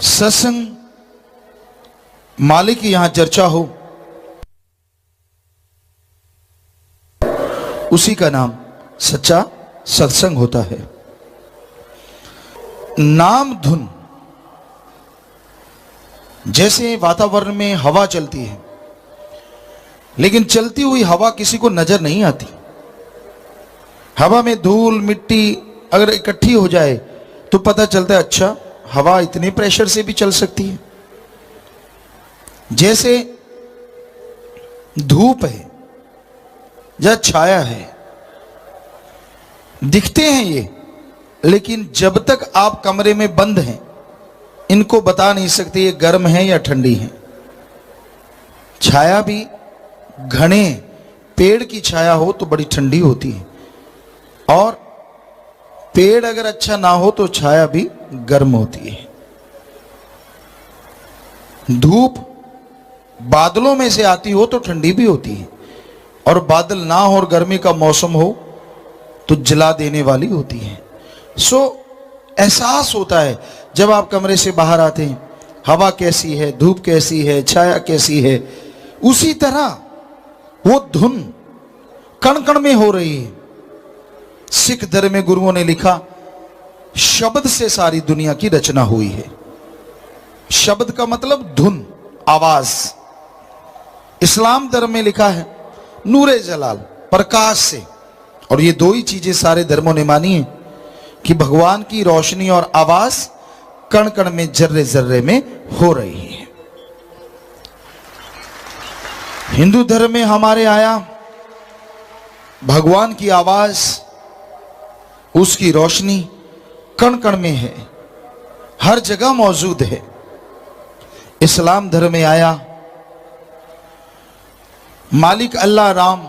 सत्संग मालिक की यहां चर्चा हो, उसी का नाम सच्चा सत्संग होता है। नाम धुन, जैसे वातावरण में हवा चलती है, लेकिन चलती हुई हवा किसी को नजर नहीं आती। हवा में धूल मिट्टी अगर इकट्ठी हो जाए तो पता चलता है अच्छा हवा इतने प्रेशर से भी चल सकती है। जैसे धूप है या छाया है, दिखते हैं ये, लेकिन जब तक आप कमरे में बंद हैं इनको बता नहीं सकते ये गर्म है या ठंडी है। छाया भी घने पेड़ की छाया हो तो बड़ी ठंडी होती है, और पेड़ अगर अच्छा ना हो तो छाया भी गर्म होती है। धूप बादलों में से आती हो तो ठंडी भी होती है, और बादल ना हो और गर्मी का मौसम हो तो जला देने वाली होती है। एहसास होता है जब आप कमरे से बाहर आते हैं, हवा कैसी है, धूप कैसी है, छाया कैसी है। उसी तरह वो धुन कण कण में हो रही है। सिख धर्म में गुरुओं ने लिखा, शब्द से सारी दुनिया की रचना हुई है। शब्द का मतलब धुन, आवाज। इस्लाम धर्म में लिखा है नूरे जलाल, प्रकाश से। और ये दो ही चीजें सारे धर्मों ने मानी है कि भगवान की रोशनी और आवाज कण कण में, जर्रे जर्रे में हो रही है। हिंदू धर्म में हमारे आया भगवान की आवाज, उसकी रोशनी कण कण में है, हर जगह मौजूद है। इस्लाम धर्म में आया मालिक अल्लाह राम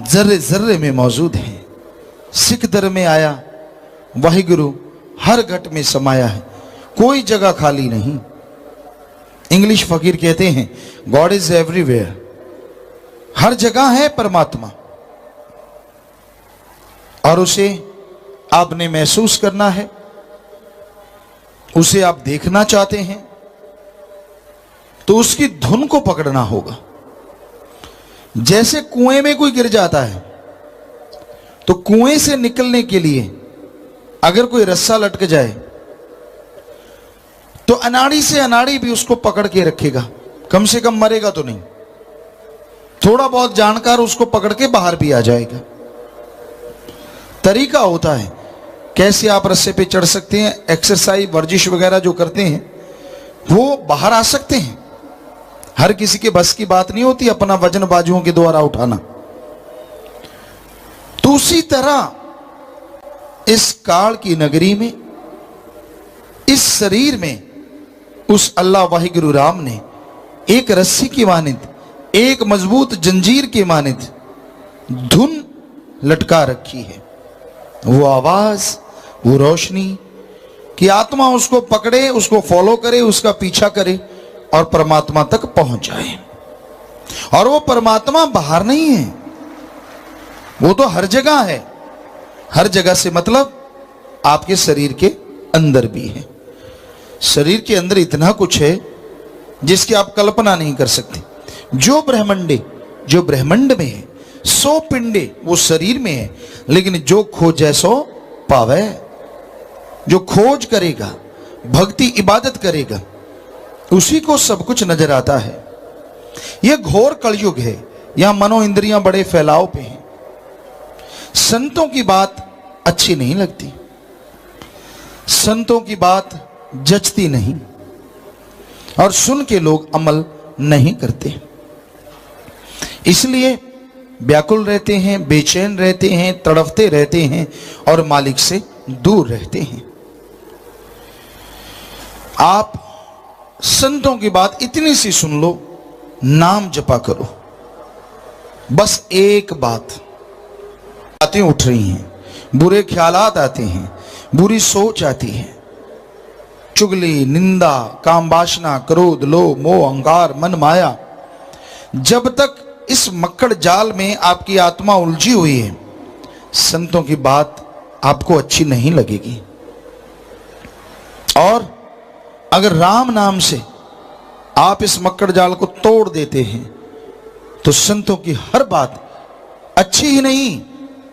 जर्रे जर्रे में मौजूद है। सिख धर्म में आया वाहिगुरु हर घट में समाया है, कोई जगह खाली नहीं। इंग्लिश फकीर कहते हैं गॉड इज एवरीवेयर, हर जगह है परमात्मा, और उसे आपने महसूस करना है, उसे आप देखना चाहते हैं तो उसकी धुन को पकड़ना होगा। जैसे कुएं में कोई गिर जाता है तो कुएं से निकलने के लिए अगर कोई रस्सा लटक जाए तो अनाड़ी से अनाड़ी भी उसको पकड़ के रखेगा, कम से कम मरेगा तो नहीं। थोड़ा बहुत जानकार उसको पकड़ के बाहर भी आ जाएगा। तरीका होता है कैसे आप रस्से पे चढ़ सकते हैं, एक्सरसाइज वर्जिश वगैरह जो करते हैं वो बाहर आ सकते हैं। हर किसी के बस की बात नहीं होती अपना वजन बाजुओं के द्वारा उठाना। तो उसी तरह इस काल की नगरी में, इस शरीर में, उस अल्लाह वाहिगुरु राम ने एक रस्सी की मानित, एक मजबूत जंजीर की मानित धुन लटका रखी है। वो आवाज, वो रोशनी कि आत्मा उसको पकड़े, उसको फॉलो करे, उसका पीछा करे और परमात्मा तक पहुंच जाए। और वो परमात्मा बाहर नहीं है, वो तो हर जगह है। हर जगह से मतलब आपके शरीर के अंदर भी है। शरीर के अंदर इतना कुछ है जिसकी आप कल्पना नहीं कर सकते। जो ब्रह्मांड में है, 100 पिंडे वो शरीर में है, लेकिन जो खोजे सो पावे। जो खोज करेगा, भक्ति इबादत करेगा, उसी को सब कुछ नजर आता है। यह घोर कलयुग है, यहां मनो इंद्रियां बड़े फैलाव पे हैं। संतों की बात अच्छी नहीं लगती, संतों की बात जचती नहीं, और सुन के लोग अमल नहीं करते। इसलिए व्याकुल रहते हैं, बेचैन रहते हैं, तड़पते रहते हैं और मालिक से दूर रहते हैं। आप संतों की बात इतनी सी सुन लो, नाम जपा करो। बस एक बातें उठ रही हैं, बुरे ख्यालात आते हैं, बुरी सोच आती है, चुगली, निंदा, काम वासना, क्रोध, लोभ, मोह, अहंकार, मन माया। जब तक इस मक्कड़ जाल में आपकी आत्मा उलझी हुई है, संतों की बात आपको अच्छी नहीं लगेगी। और अगर राम नाम से आप इस मक्कड़ जाल को तोड़ देते हैं तो संतों की हर बात अच्छी ही नहीं,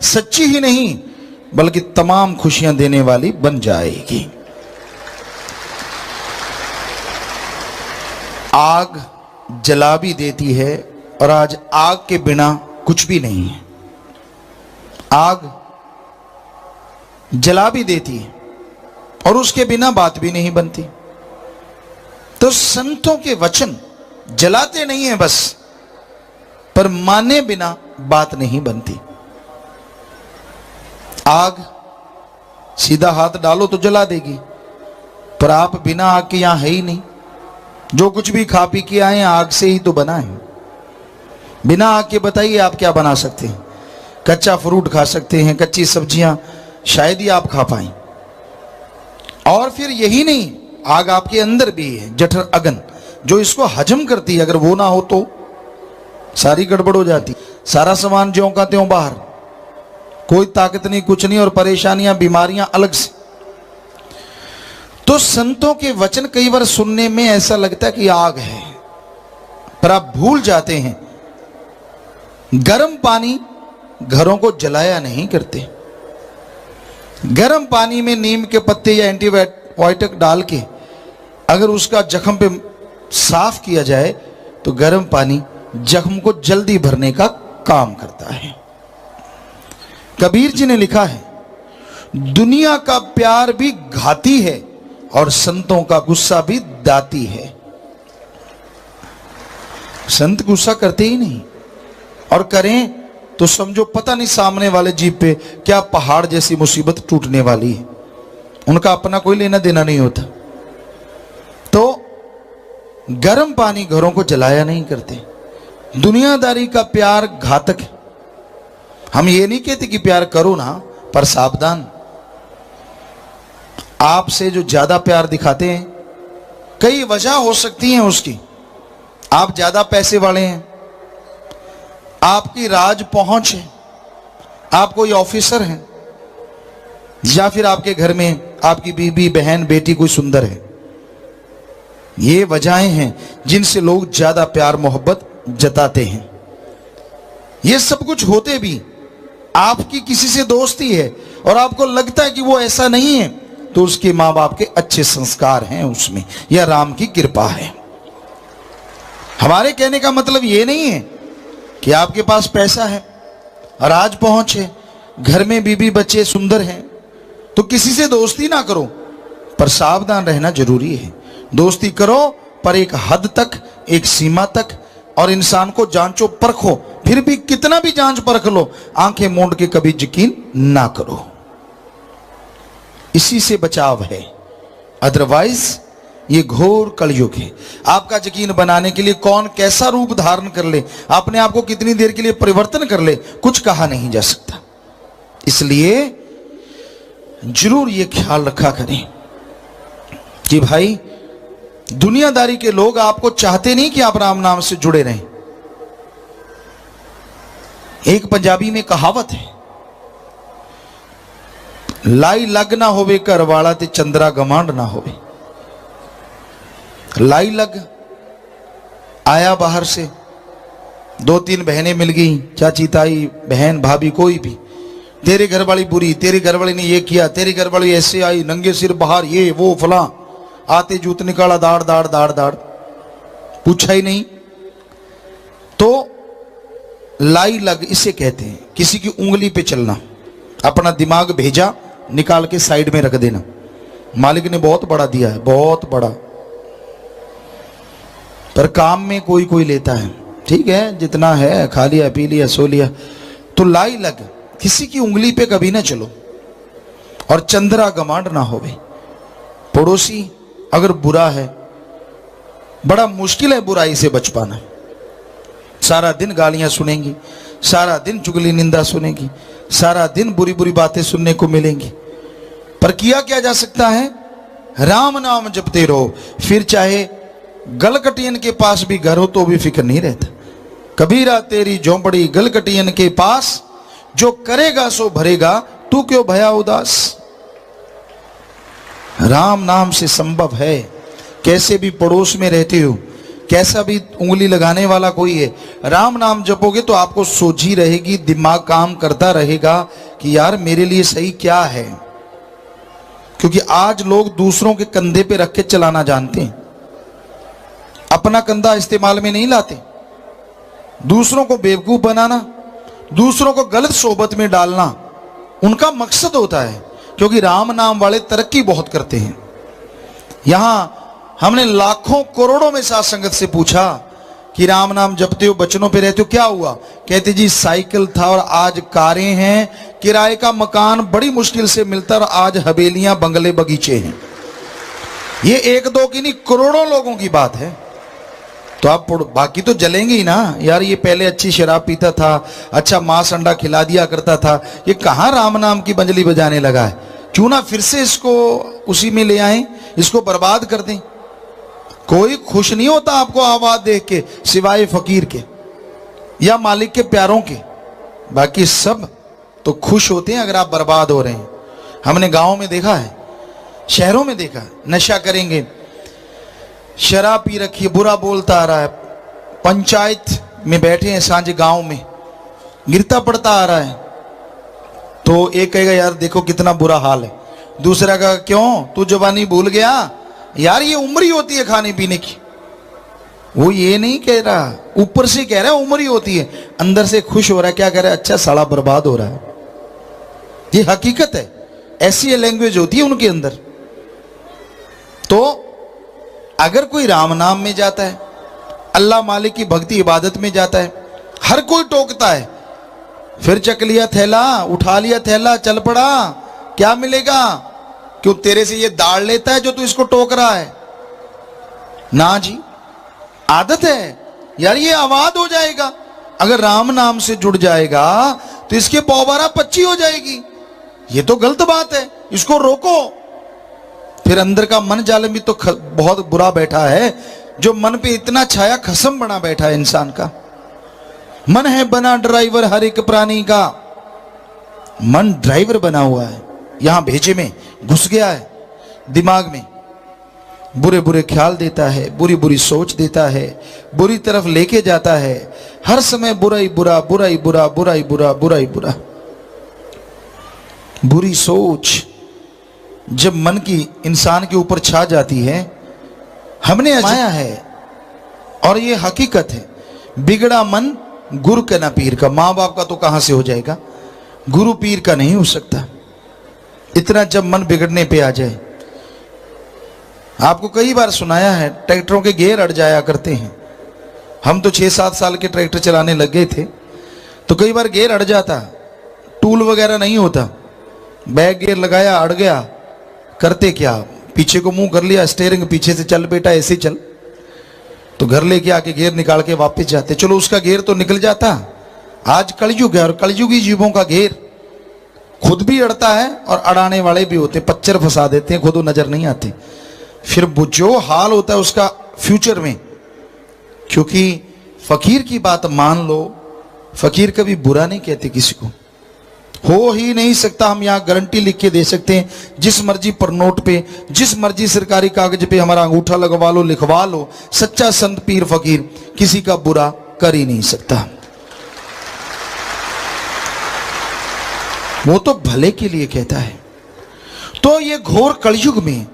सच्ची ही नहीं, बल्कि तमाम खुशियां देने वाली बन जाएगी। आग जला भी देती है और आज आग के बिना कुछ भी नहीं है। आग जला भी देती है और उसके बिना बात भी नहीं बनती। तो संतों के वचन जलाते नहीं है बस, पर माने बिना बात नहीं बनती। आग सीधा हाथ डालो तो जला देगी, पर आप बिना आग के यहां है ही नहीं। जो कुछ भी खा पी के आए आग से ही तो बना है। बिना आग के बताइए आप क्या बना सकते हैं? कच्चा फ्रूट खा सकते हैं, कच्ची सब्जियां शायद ही आप खा पाएं। और फिर यही नहीं, आग आपके अंदर भी है, जठर अगन, जो इसको हजम करती है। अगर वो ना हो तो सारी गड़बड़ हो जाती। सारा सामान ज्यों का त्यों बाहर, कोई ताकत नहीं, कुछ नहीं, और परेशानियां बीमारियां अलग से। तो संतों के वचन कई बार सुनने में ऐसा लगता है कि आग है, पर आप भूल जाते हैं गर्म पानी घरों को जलाया नहीं करते। गर्म पानी में नीम के पत्ते या एंटीबायोटिक डाल के अगर उसका जख्म पे साफ किया जाए तो गर्म पानी जख्म को जल्दी भरने का काम करता है। कबीर जी ने लिखा है, दुनिया का प्यार भी घाती है और संतों का गुस्सा भी दाती है। संत गुस्सा करते ही नहीं, और करें तो समझो पता नहीं सामने वाले जीव पे क्या पहाड़ जैसी मुसीबत टूटने वाली है। उनका अपना कोई लेना देना नहीं होता। तो गर्म पानी घरों को जलाया नहीं करते। दुनियादारी का प्यार घातक है। हम ये नहीं कहते कि प्यार करो ना, पर सावधान। आपसे जो ज्यादा प्यार दिखाते हैं, कई वजह हो सकती हैं उसकी। आप ज्यादा पैसे वाले हैं, आपकी राज पहुंच है, आप कोई ऑफिसर हैं, या फिर आपके घर में आपकी बीबी बहन बेटी कोई सुंदर है। ये वजहें हैं जिनसे लोग ज्यादा प्यार मोहब्बत जताते हैं। ये सब कुछ होते भी आपकी किसी से दोस्ती है और आपको लगता है कि वो ऐसा नहीं है, तो उसके मां बाप के अच्छे संस्कार हैं उसमें, या राम की कृपा है। हमारे कहने का मतलब ये नहीं है कि आपके पास पैसा है, राज पहुंच है, घर में बीबी बच्चे सुंदर हैं, तो किसी से दोस्ती ना करो, पर सावधान रहना जरूरी है। दोस्ती करो पर एक हद तक, एक सीमा तक, और इंसान को जांचो परखो। फिर भी कितना भी जांच परख लो, आंखें मूंद के कभी यकीन ना करो। इसी से बचाव है, अदरवाइज ये घोर कलयुग है। आपका यकीन बनाने के लिए कौन कैसा रूप धारण कर ले, अपने आप को कितनी देर के लिए परिवर्तन कर ले, कुछ कहा नहीं जा सकता। इसलिए जरूर ये ख्याल रखा करें कि भाई दुनियादारी के लोग आपको चाहते नहीं कि आप राम नाम से जुड़े रहें। एक पंजाबी में कहावत है, लाई लग ना होवे घर वाला ते चंद्रा गमांड ना होवे। लाई लग आया बाहर से, दो तीन बहनें मिल गई, चाची ताई बहन भाभी कोई भी, तेरे घर वाली बुरी, तेरी घर वाली ने ये किया, तेरी घर वाली ऐसे आई, नंगे सिर बाहर, ये वो फला, आते जूत निकाला, दाड़ दाड़ दाड़ दाड़, पूछा ही नहीं। तो लाई लग इसे कहते हैं, किसी की उंगली पे चलना। अपना दिमाग भेजा, निकाल के साइड में रख देना। मालिक ने बहुत बड़ा दिया है, बहुत बड़ा, पर काम में कोई कोई लेता है। ठीक है, जितना है खा लिया, पी लिया, सो लिया। तो लाई लग, किसी की उंगली पे कभी ना चलो, और चंद्रा गमांड ना होवे। पड़ोसी अगर बुरा है, बड़ा मुश्किल है बुराई से बच पाना। सारा दिन गालियां सुनेंगी, सारा दिन चुगली निंदा सुनेगी, सारा दिन बुरी बुरी बातें सुनने को मिलेंगी, पर किया क्या जा सकता है? राम नाम जपते रहो। फिर चाहे गलकटियन के पास भी घर हो तो भी फिक्र नहीं रहता। कबीरा तेरी झोंपड़ी गलकटियन के पास, जो करेगा सो भरेगा, तू क्यों भया उदास। राम नाम से संभव है कैसे भी पड़ोस में रहते हो, कैसा भी उंगली लगाने वाला कोई है, राम नाम जपोगे तो आपको सोझी रहेगी, दिमाग काम करता रहेगा कि यार मेरे लिए सही क्या है। क्योंकि आज लोग दूसरों के कंधे पे रख के चलाना जानते हैं, अपना कंधा इस्तेमाल में नहीं लाते। दूसरों को बेवकूफ बनाना, दूसरों को गलत सोबत में डालना उनका मकसद होता है। क्योंकि राम नाम वाले तरक्की बहुत करते हैं। यहां हमने लाखों करोड़ों में साथ संगत से पूछा कि राम नाम जपते हो, बचनों पे रहते हो, क्या हुआ? कहते जी साइकिल था और आज कारें हैं, किराए का मकान बड़ी मुश्किल से मिलता और आज हवेलियां बंगले बगीचे हैं। ये एक दो की नहीं, करोड़ों लोगों की बात है। तो आप बाकी तो जलेंगे ही ना यार, ये पहले अच्छी शराब पीता था, अच्छा मांस अंडा खिला दिया करता था, ये कहां राम नाम की बंजली बजाने लगा है? क्यों ना फिर से इसको उसी में ले आए, इसको बर्बाद कर दें। कोई खुश नहीं होता आपको आवाज देख के सिवाय फकीर के या मालिक के प्यारों के, बाकी सब तो खुश होते हैं अगर आप बर्बाद हो रहे हैं। हमने गांव में देखा है, शहरों में देखा है, नशा करेंगे, शराब पी रखी है, बुरा बोलता आ रहा है, पंचायत में बैठे हैं सांझ गांव में, गिरता पड़ता आ रहा है, तो एक कहेगा यार देखो कितना बुरा हाल है, दूसरा का क्यों तू जवानी भूल गया, यार ये उम्र ही होती है खाने पीने की। वो ये नहीं कह रहा, ऊपर से कह रहा है उम्र ही होती है, अंदर से खुश हो रहा है, क्या कह रहा है? अच्छा साला बर्बाद हो रहा है। ये हकीकत है, ऐसी ये लैंग्वेज होती है उनके अंदर। तो अगर कोई राम नाम में जाता है, अल्लाह मालिक की भक्ति इबादत में जाता है, हर कोई टोकता है, फिर चक लिया थैला, उठा लिया थैला, चल पड़ा, क्या मिलेगा? क्यों तेरे से ये दाड़ लेता है जो तू इसको टोक रहा है? ना जी, आदत है यार, ये आवाज हो जाएगा। अगर राम नाम से जुड़ जाएगा तो इसके पौबारा पच्ची हो जाएगी। ये तो गलत बात है, इसको रोको। फिर अंदर का मन जालिम भी तो बहुत बुरा बैठा है, जो मन पे इतना छाया खसम बना बैठा है इंसान का। मन है बना ड्राइवर हर एक प्राणी का, मन ड्राइवर बना हुआ है, यहां भेजे में घुस गया है, दिमाग में बुरे बुरे ख्याल देता है, बुरी बुरी सोच देता है, बुरी तरफ लेके जाता है, हर समय बुरा ही बुरा, बुरा ही बुरा, बुरा ही बुरा, बुरा ही बुरा। बुरी सोच जब मन की इंसान के ऊपर छा जाती है, हमने आजमाया है और ये हकीकत है, बिगड़ा मन गुरु का ना पीर का। मां बाप का तो कहां से हो जाएगा, गुरु पीर का नहीं हो सकता। इतना जब मन बिगड़ने पे आ जाए, आपको कई बार सुनाया है, ट्रैक्टरों के गियर अड़ जाया करते हैं। हम तो 6-7 साल के ट्रैक्टर चलाने लग गए थे, तो कई बार गियर अड़ जाता, टूल वगैरह नहीं होता, बैक गियर लगाया अड़ गया, करते क्या, पीछे को मुंह कर लिया, स्टीयरिंग पीछे से चल बेटा ऐसे चल, तो घर लेके आके गियर निकाल के वापस जाते, चलो उसका गियर तो निकल जाता। आज कलयुग है और कलयुगी जीवों का गियर खुद भी अड़ता है और अड़ाने वाले भी होते, पच्चर फंसा देते हैं, खुद नजर नहीं आते। फिर जो हाल होता है उसका फ्यूचर में, क्योंकि फकीर की बात मान लो, फकीर कभी बुरा नहीं कहते किसी को, हो ही नहीं सकता। हम यहां गारंटी लिख के दे सकते हैं, जिस मर्जी पर नोट पे, जिस मर्जी सरकारी कागज पे हमारा अंगूठा लगवा लो, लिखवा लो, सच्चा संत पीर फकीर किसी का बुरा कर ही नहीं सकता। वो तो भले के लिए कहता है। तो ये घोर कलयुग में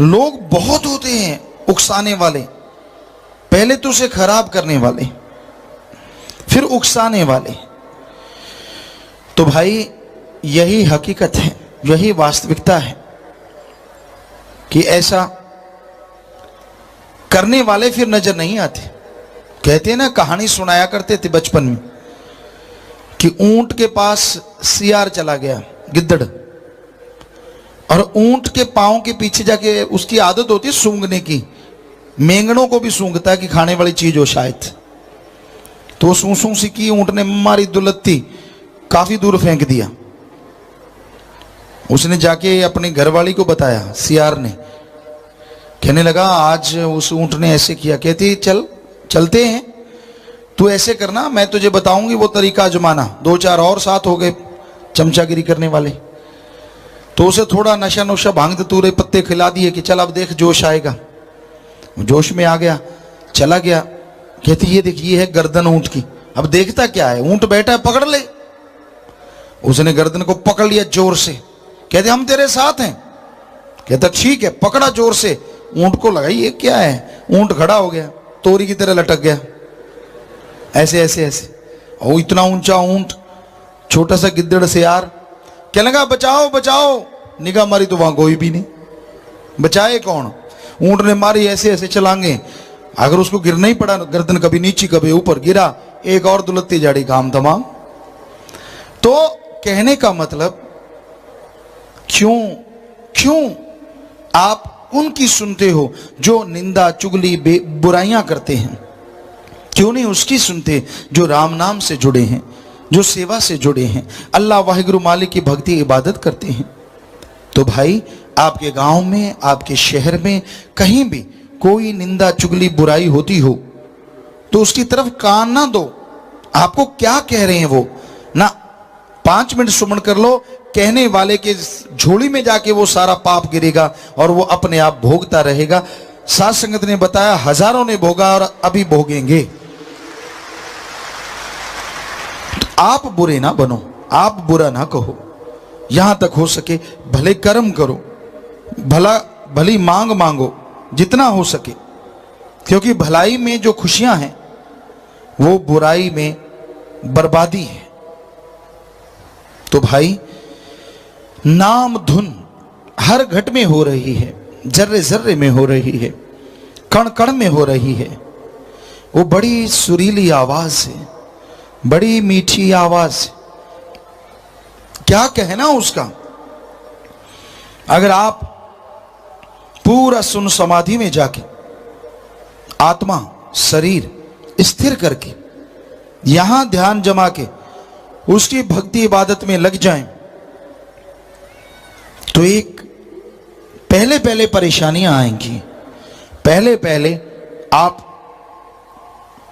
लोग बहुत होते हैं उकसाने वाले, पहले तो उसे खराब करने वाले, फिर उकसाने वाले। तो भाई यही हकीकत है, यही वास्तविकता है कि ऐसा करने वाले फिर नजर नहीं आते। कहते हैं ना, कहानी सुनाया करते थे बचपन में कि ऊंट के पास सियार चला गया, गिद्दड़, और ऊंट के पांव के पीछे जाके, उसकी आदत होती है सूंघने की, मेंगड़ों को भी सूंघता है कि खाने वाली चीज हो शायद, तो सूं सूं सी की, ऊंट ने मारी दुलत्ती, काफी दूर फेंक दिया। उसने जाके अपनी घरवाली को बताया, सियार ने, कहने लगा आज उस ऊंट ने ऐसे किया। कहती चल चलते हैं, तू ऐसे करना, मैं तुझे बताऊंगी वो तरीका आजमाना। 2-4 और साथ हो गए चमचागिरी करने वाले, तो उसे थोड़ा नशा नुशा भांग धतूरे पत्ते खिला दिए कि चल अब देख जोश आएगा। जोश में आ गया, चला गया। कहती ये देखिए है गर्दन ऊंट की। अब देखता क्या है, ऊंट बैठा है, पकड़ ले। उसने गर्दन को पकड़ लिया जोर से। कहते हम तेरे साथ हैं। कहता ठीक है। पकड़ा जोर से, ऊंट को लगा ये क्या है। ऊंट खड़ा हो गया, तोरी की तरह लटक गया, ऐसे ऐसे ऐसे। ओ इतना ऊंचा ऊंट, छोटा सा गिद्दड़ से यार। कहने लगा बचाओ बचाओ। निगाह मारी तो वहां कोई भी नहीं। बचाए कौन? ऊंट ने मारी ऐसे ऐसे छलांगे, अगर उसको गिरना ही पड़ा, गर्दन कभी नीचे कभी ऊपर, गिरा, एक और दुलत्ती जाड़ी, काम तमाम। तो कहने का मतलब, क्यों आप उनकी सुनते हो जो निंदा चुगली बुराइयां करते हैं? क्यों नहीं उसकी सुनते जो राम नाम से जुड़े हैं, जो सेवा से जुड़े हैं, अल्लाह वाहिगुरु मालिक की भक्ति इबादत करते हैं? तो भाई आपके गांव में, आपके शहर में, कहीं भी कोई निंदा चुगली बुराई होती हो तो उसकी तरफ कान ना दो। आपको क्या कह रहे हैं वो ना, 5 मिनट सुमन कर लो, कहने वाले के झोली में जाके वो सारा पाप गिरेगा और वो अपने आप भोगता रहेगा। साध संगत ने बताया हजारों ने भोगा और अभी भोगेंगे। तो आप बुरे ना बनो, आप बुरा ना कहो, यहां तक हो सके भले कर्म करो, भली मांग मांगो जितना हो सके, क्योंकि भलाई में जो खुशियां हैं वो बुराई में बर्बादी है। तो भाई नाम धुन हर घट में हो रही है, जर्रे जर्रे में हो रही है, कण कण में हो रही है। वो बड़ी सुरीली आवाज है, बड़ी मीठी आवाज है, क्या कहना उसका। अगर आप पूरा सुन समाधि में जाके आत्मा शरीर स्थिर करके यहां ध्यान जमा के उसकी भक्ति इबादत में लग जाएं, तो एक पहले पहले परेशानियां आएंगी। पहले पहले आप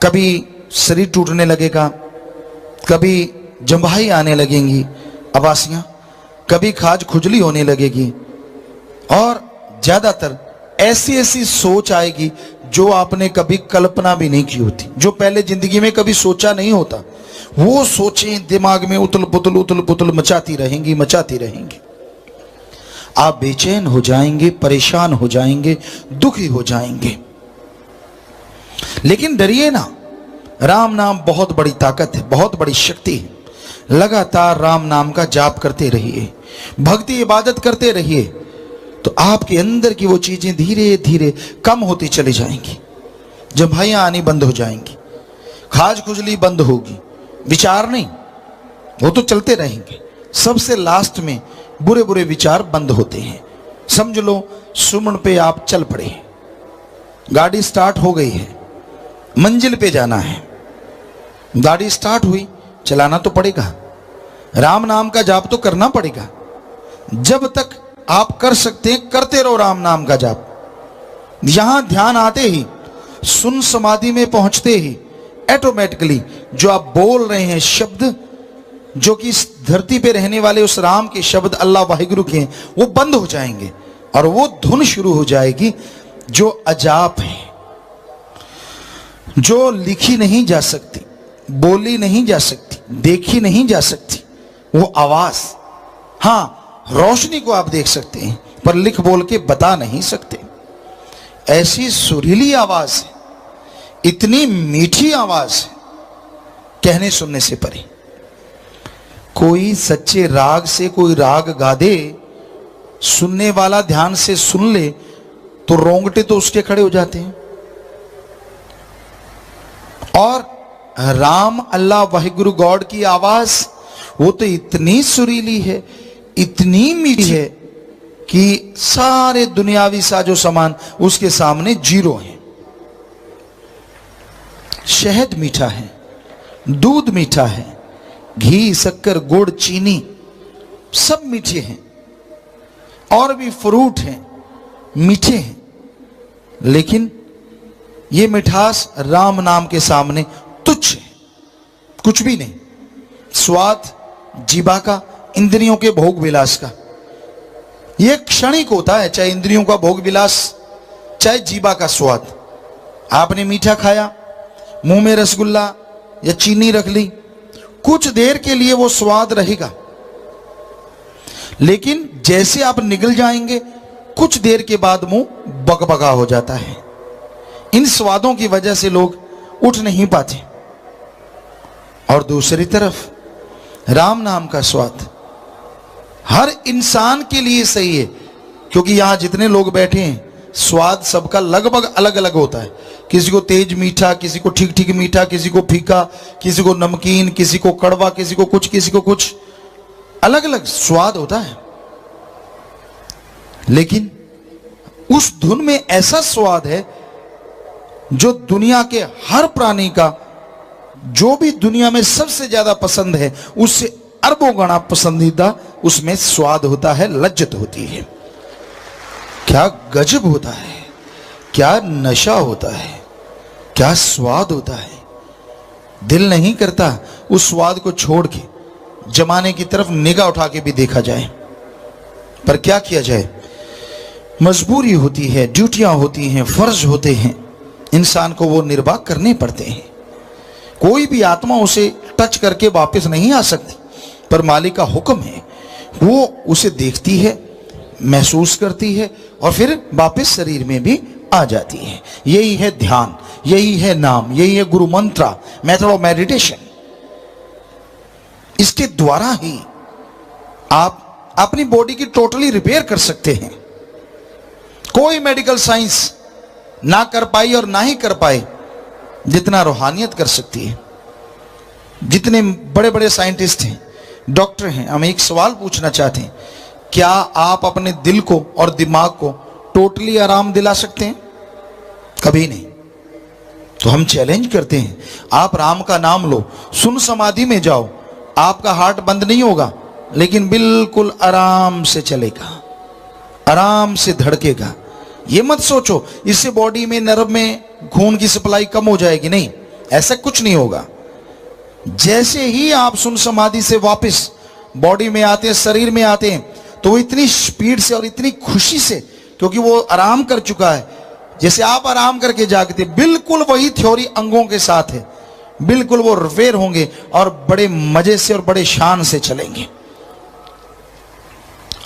कभी शरीर टूटने लगेगा, कभी जंभाई आने लगेंगी, अबासियां, कभी खाज खुजली होने लगेगी, और ज्यादातर ऐसी ऐसी सोच आएगी जो आपने कभी कल्पना भी नहीं की होती, जो पहले जिंदगी में कभी सोचा नहीं होता। वो सोचें दिमाग में उतल पुतल मचाती रहेंगी। आप बेचैन हो जाएंगे, परेशान हो जाएंगे, दुखी हो जाएंगे। लेकिन डरिए ना, राम नाम बहुत बड़ी ताकत है, बहुत बड़ी शक्ति है। लगातार राम नाम का जाप करते रहिए, भक्ति इबादत करते रहिए, तो आपके अंदर की वो चीजें धीरे धीरे कम होती चली जाएंगी। जंभाइयां आनी बंद हो जाएंगी, खाज खुजली बंद होगी, विचार नहीं, वो तो चलते रहेंगे। सबसे लास्ट में बुरे बुरे विचार बंद होते हैं। समझ लो सुमन पे आप चल पड़े, गाड़ी स्टार्ट हो गई है, मंजिल पे जाना है, गाड़ी स्टार्ट हुई, चलाना तो पड़ेगा, राम नाम का जाप तो करना पड़ेगा। जब तक आप कर सकते हैं करते रहो राम नाम का जाप। यहां ध्यान आते ही, सुन समाधि में पहुंचते ही ऑटोमेटिकली जो आप बोल रहे हैं शब्द, जो कि इस धरती पे रहने वाले उस राम के शब्द अल्लाह वाहिगुरु के हैं, वो बंद हो जाएंगे और वो धुन शुरू हो जाएगी जो अजाप है, जो लिखी नहीं जा सकती, बोली नहीं जा सकती, देखी नहीं जा सकती। वो आवाज, हाँ रोशनी को आप देख सकते हैं पर लिख बोल के बता नहीं सकते। ऐसी सुरीली आवाज है, इतनी मीठी आवाज है, कहने सुनने से परे। कोई सच्चे राग से कोई राग गा दे, सुनने वाला ध्यान से सुन ले तो रोंगटे तो उसके खड़े हो जाते हैं। और राम अल्लाह वाहिगुरु गॉड की आवाज वो तो इतनी सुरीली है, इतनी मीठी है कि सारे दुनियावी साजो सामान उसके सामने जीरो है। शहद मीठा है, दूध मीठा है, घी शक्कर गुड़ चीनी सब मीठे हैं, और भी फ्रूट हैं मीठे हैं, लेकिन ये मिठास राम नाम के सामने तुच्छ है, कुछ भी नहीं। स्वाद जीवा का, इंद्रियों के भोग विलास का, ये क्षणिक होता है। चाहे इंद्रियों का भोग विलास चाहे जीभा का स्वाद, आपने मीठा खाया, मुंह में रसगुल्ला या चीनी रख ली, कुछ देर के लिए वो स्वाद रहेगा, लेकिन जैसे आप निगल जाएंगे कुछ देर के बाद मुंह बकबका हो जाता है। इन स्वादों की वजह से लोग उठ नहीं पाते। और दूसरी तरफ राम नाम का स्वाद हर इंसान के लिए सही है, क्योंकि यहां जितने लोग बैठे हैं स्वाद सबका लगभग अलग अलग होता है। किसी को तेज मीठा, किसी को ठीक ठीक मीठा, किसी को फीका, किसी को नमकीन, किसी को कड़वा, किसी को कुछ, अलग अलग स्वाद होता है। लेकिन उस धुन में ऐसा स्वाद है जो दुनिया के हर प्राणी का, जो भी दुनिया में सबसे ज्यादा पसंद है उससे अरबों गुना पसंदीदा उसमें स्वाद होता है, लज्जत होती है। क्या गजब होता है, क्या नशा होता है, क्या स्वाद होता है। दिल नहीं करता उस स्वाद को छोड़ के जमाने की तरफ निगाह उठा के भी देखा जाए, पर क्या किया जाए, मजबूरी होती है, ड्यूटियां होती हैं, फर्ज होते हैं, इंसान को वो निर्वाह करने पड़ते हैं। कोई भी आत्मा उसे टच करके वापस नहीं आ सकती, पर मालिक का हुक्म है, वो उसे देखती है, महसूस करती है और फिर वापस शरीर में भी आ जाती है। यही है ध्यान, यही है नाम, यही है गुरु मंत्र, मेथड ऑफ मेडिटेशन। इसके द्वारा ही आप अपनी बॉडी की टोटली रिपेयर कर सकते हैं। कोई मेडिकल साइंस ना कर पाई और ना ही कर पाए जितना रूहानियत कर सकती है। जितने बड़े बड़े साइंटिस्ट हैं, डॉक्टर हैं, हम एक सवाल पूछना चाहते हैं, क्या आप अपने दिल को और दिमाग को टोटली आराम दिला सकते हैं? कभी नहीं। तो हम चैलेंज करते हैं, आप राम का नाम लो, सुन समाधि में जाओ, आपका हार्ट बंद नहीं होगा, लेकिन बिल्कुल आराम से चलेगा, आराम से धड़केगा। ये मत सोचो इससे बॉडी में, नर्व में खून की सप्लाई कम हो जाएगी, नहीं, ऐसा कुछ नहीं होगा। जैसे ही आप सुन समाधि से वापस बॉडी में आते हैं, शरीर में आते हैं, तो वो इतनी स्पीड से और इतनी खुशी से, क्योंकि वो आराम कर चुका है, जैसे आप आराम करके जागते, बिल्कुल वही थ्योरी अंगों के साथ है, बिल्कुल वो रिपेयर होंगे और बड़े मजे से और बड़े शान से चलेंगे।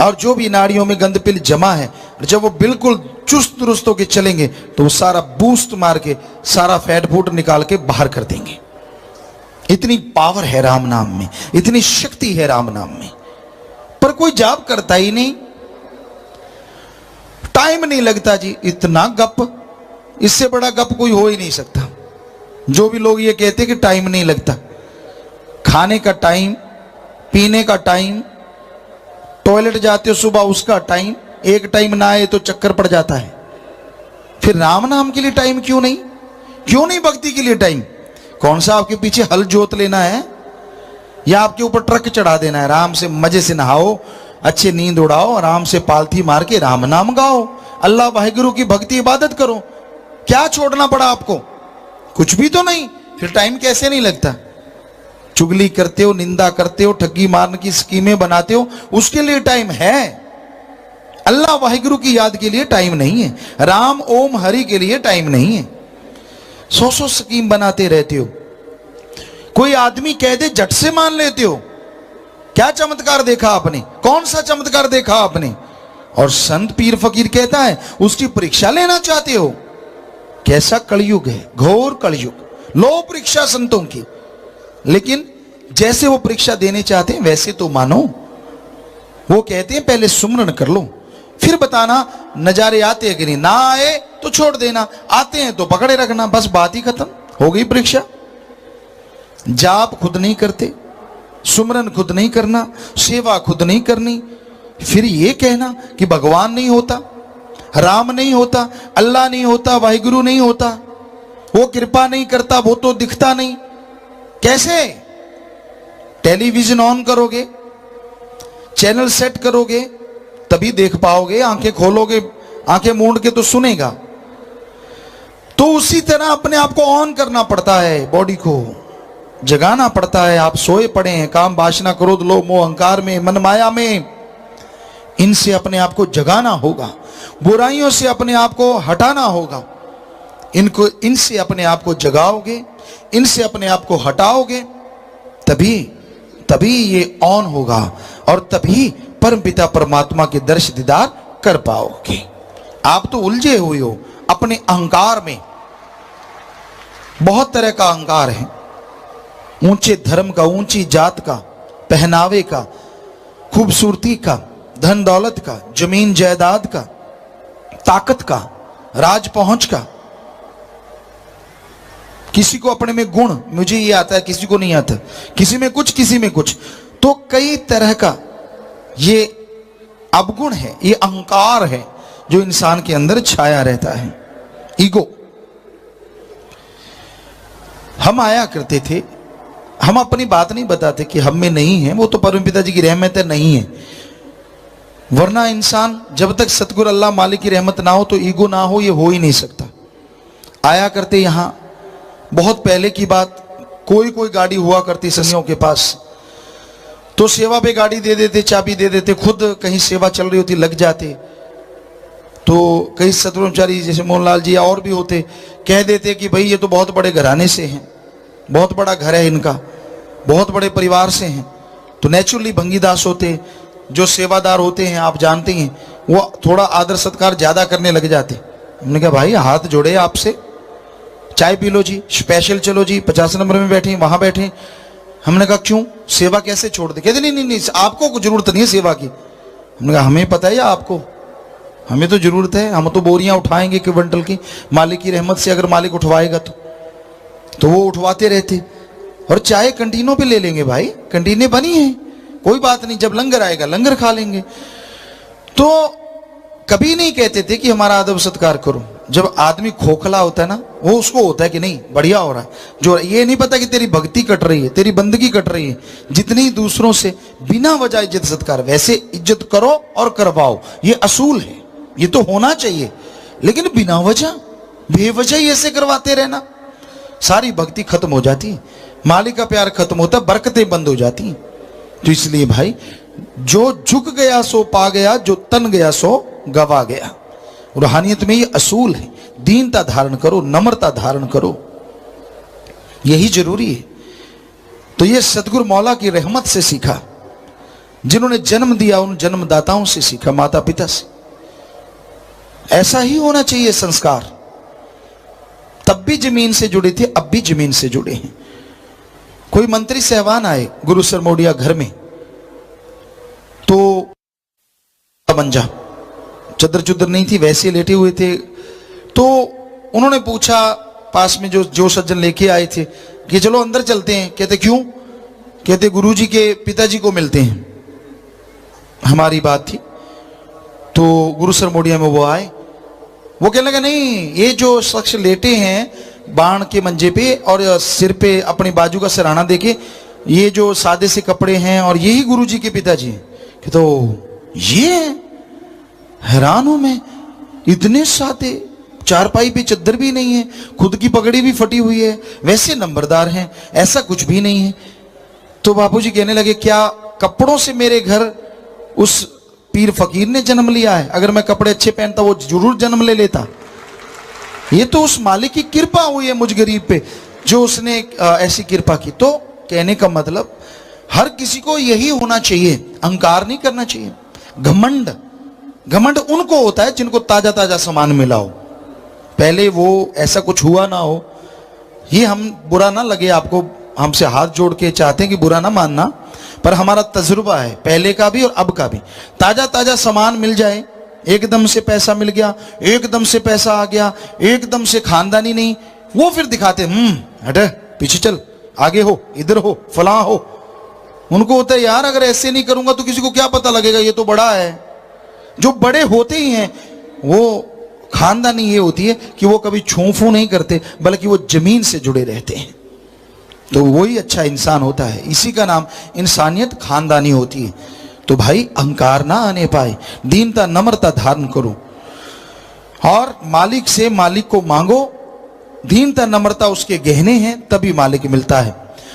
और जो भी नाड़ियों में गंद पिल जमा है, जब वो बिल्कुल चुस्त दुरुस्त होकर चलेंगे तो वो सारा बूस्ट मार के सारा फैट फूट निकाल के बाहर कर देंगे। इतनी पावर है राम नाम में, इतनी शक्ति है राम नाम में, पर कोई जाप करता ही नहीं, टाइम नहीं लगता जी। इतना गप, इससे बड़ा गप कोई हो ही नहीं सकता। जो भी लोग ये कहते कि टाइम नहीं लगता, खाने का टाइम, पीने का टाइम, टॉयलेट जाते हो सुबह उसका टाइम, एक टाइम ना आए तो चक्कर पड़ जाता है। फिर राम नाम के लिए टाइम क्यों नहीं? क्यों नहीं भक्ति के लिए टाइम? कौन सा आपके पीछे हल जोत लेना है या आपके ऊपर ट्रक चढ़ा देना है? आराम से मजे से नहाओ, अच्छे नींद उड़ाओ, आराम से पालथी मार के राम नाम गाओ, अल्लाह वाहिगुरु की भक्ति इबादत करो। क्या छोड़ना पड़ा आपको? कुछ भी तो नहीं। फिर टाइम कैसे नहीं लगता? चुगली करते हो, निंदा करते हो, ठगी मारने की स्कीमें बनाते हो, उसके लिए टाइम है। अल्लाह वाहिगुरु की याद के लिए टाइम नहीं है, राम ओम हरि के लिए टाइम नहीं है। 100 स्कीम बनाते रहते हो, कोई आदमी कह दे झट से मान लेते हो। क्या चमत्कार देखा आपने? कौन सा चमत्कार देखा आपने? और संत पीर फकीर कहता है उसकी परीक्षा लेना चाहते हो। कैसा कलयुग है, घोर कलयुग। लो परीक्षा संतों की, लेकिन जैसे वो परीक्षा देने चाहते हैं वैसे तो मानो। वो कहते हैं पहले सुमरन कर लो, फिर बताना नजारे आते हैं कि नहीं, ना आए तो छोड़ देना, आते हैं तो पकड़े रखना, बस बात ही खत्म, हो गई परीक्षा। जाप खुद नहीं करते, सुमरन खुद नहीं करना, सेवा खुद नहीं करनी, फिर ये कहना कि भगवान नहीं होता, राम नहीं होता, अल्लाह नहीं होता, वाहिगुरु नहीं होता, वो कृपा नहीं करता, वो तो दिखता नहीं। कैसे? टेलीविजन ऑन करोगे, चैनल सेट करोगे तभी देख पाओगे, आंखें खोलोगे, आंखें मूंद के तो सुनेगा। तो उसी तरह अपने आप को ऑन करना पड़ता है, बॉडी को जगाना पड़ता है। आप सोए पड़े हैं काम वासना क्रोध लोभ मोह अहंकार में, मन माया में, इनसे अपने आप को जगाना होगा, बुराइयों से अपने आप को हटाना होगा। इनसे अपने आप को जगाओगे, इनसे अपने आप को हटाओगे, तभी ये ऑन होगा और तभी परमपिता परमात्मा के दर्श दीदार कर पाओगे। आप तो उलझे हुए हो अपने अहंकार में। बहुत तरह का अहंकार है, ऊंचे धर्म का, ऊंची जात का, पहनावे का, खूबसूरती का, धन दौलत का, जमीन जायदाद का, ताकत का, राज पहुंच का। किसी को अपने में गुण, मुझे ये आता है, किसी को नहीं आता, किसी में कुछ, किसी में कुछ, तो कई तरह का ये अवगुण है, ये अहंकार है जो इंसान के अंदर छाया रहता है, ईगो। हम आया करते थे, हम अपनी बात नहीं बताते कि हम में नहीं है, वो तो परमपिता जी की रहमत है, नहीं है। वरना इंसान जब तक सतगुरु अल्लाह मालिक की रहमत ना हो, तो ईगो ना हो, ये हो ही नहीं सकता। आया करते यहां, बहुत पहले की बात, कोई गाड़ी हुआ करती सनियों के पास, तो सेवा पे गाड़ी दे देते, चाबी दे देते, खुद कहीं सेवा चल रही होती लग जाते, तो कई सतगुरुचारी जैसे मोहनलाल जी और भी होते, कह देते कि भाई ये तो बहुत बड़े घराने से हैं, बहुत बड़ा घर है इनका, बहुत बड़े परिवार से हैं। तो नेचुरली भंगीदास होते, जो सेवादार होते हैं आप जानते हैं, वो थोड़ा आदर सत्कार ज्यादा करने लग जाते। हमने कहा भाई हाथ जोड़े आपसे, चाय पी लो जी, स्पेशल चलो जी, 50 नंबर में बैठे, वहां बैठे। हमने कहा क्यों, सेवा कैसे छोड़ दे? कहते नहीं, आपको जरूरत नहीं है सेवा की। हमने कहा हमें पता है या आपको, हमें तो जरूरत है, हम तो बोरियां उठाएंगे क्विंटल की, मालिक की रहमत से अगर मालिक उठवाएगा तो वो उठवाते रहते। और चाय कंटीनों पे ले लेंगे भाई, कंटीनें बनी हैं, कोई बात नहीं, जब लंगर आएगा लंगर खा लेंगे। तो कभी नहीं कहते थे कि हमारा अदब सत्कार करो। जब आदमी खोखला होता है ना, वो उसको होता है कि नहीं बढ़िया हो रहा है, जो ये नहीं पता कि तेरी भक्ति कट रही है, तेरी बंदगी कट रही है। जितनी दूसरों से बिना वजह इज्जत सत्कार, वैसे इज्जत करो और करवाओ, ये असूल है, ये तो होना चाहिए। लेकिन बिना वजह, बेवजह ही ऐसे करवाते रहना, सारी भक्ति खत्म हो जाती, मालिक का प्यार खत्म होता, बरकतें बंद हो जाती। तो इसलिए भाई, जो झुक गया सो पा गया, जो तन गया सो गवा गया। रूहानियत में ये असूल है, दीनता धारण करो, नम्रता धारण करो, यही जरूरी है। तो ये सतगुरु मौला की रहमत से सीखा, जिन्होंने जन्म दिया उन जन्मदाताओं से सीखा, माता पिता से। ऐसा ही होना चाहिए संस्कार। तब भी जमीन से जुड़े थे, अब भी जमीन से जुड़े हैं। कोई मंत्री सहवान आए गुरु सरमोडिया घर में, तो मंजा चदर चुदर नहीं थी, वैसे लेटे हुए थे। तो उन्होंने पूछा, पास में जो सज्जन लेके आए थे, कि चलो अंदर चलते हैं। कहते क्यों? कहते गुरुजी के पिताजी को मिलते हैं। हमारी बात थी, तो गुरु सरमोडिया में वो आए। वो कहने लगा नहीं, ये जो शख्स लेटे हैं बाण के मंजे पे और सिर पे अपनी बाजू का सिरहाना देके, ये जो सादे से कपड़े हैं, और यही गुरुजी के पिताजी हैं। कि तो ये हैरान हूं मैं, इतने सादे, चारपाई पे चद्दर भी नहीं है, खुद की पगड़ी भी फटी हुई है, वैसे नंबरदार हैं, ऐसा कुछ भी नहीं है। तो बापूजी कहने लगे, क्या कपड़ों से मेरे घर उस पीर फकीर ने जन्म लिया है? अगर मैं कपड़े अच्छे पहनता वो जरूर जन्म ले लेता। ये तो उस मालिक की कृपा हुई है मुझ गरीब पे, जो उसने ऐसी कृपा की। तो कहने का मतलब, हर किसी को यही होना चाहिए, अहंकार नहीं करना चाहिए। घमंड उनको होता है जिनको ताजा ताजा सामान मिला हो, पहले वो ऐसा कुछ हुआ ना हो। ये हम बुरा ना लगे आपको, हमसे हाथ जोड़ के चाहते हैं कि बुरा ना मानना, पर हमारा तजुर्बा है पहले का भी और अब का भी। ताजा ताजा सामान मिल जाए, एकदम से पैसा मिल गया, एकदम से पैसा आ गया, एकदम से खानदानी नहीं, वो फिर दिखाते हटे पीछे चल, आगे हो, इधर हो, फला हो। उनको होता है यार अगर ऐसे नहीं करूंगा तो किसी को क्या पता लगेगा, ये तो बड़ा है। जो बड़े होते ही हैं वो खानदानी ये होती है कि वो कभी छू फू नहीं करते, बल्कि वो जमीन से जुड़े रहते हैं। तो वही अच्छा इंसान होता है, इसी का नाम इंसानियत खानदानी होती है। तो भाई अहंकार ना आने पाए, दीनता नम्रता धारण करो और मालिक से मालिक को मांगो। दीनता नम्रता उसके गहने हैं, तभी मालिक मिलता है।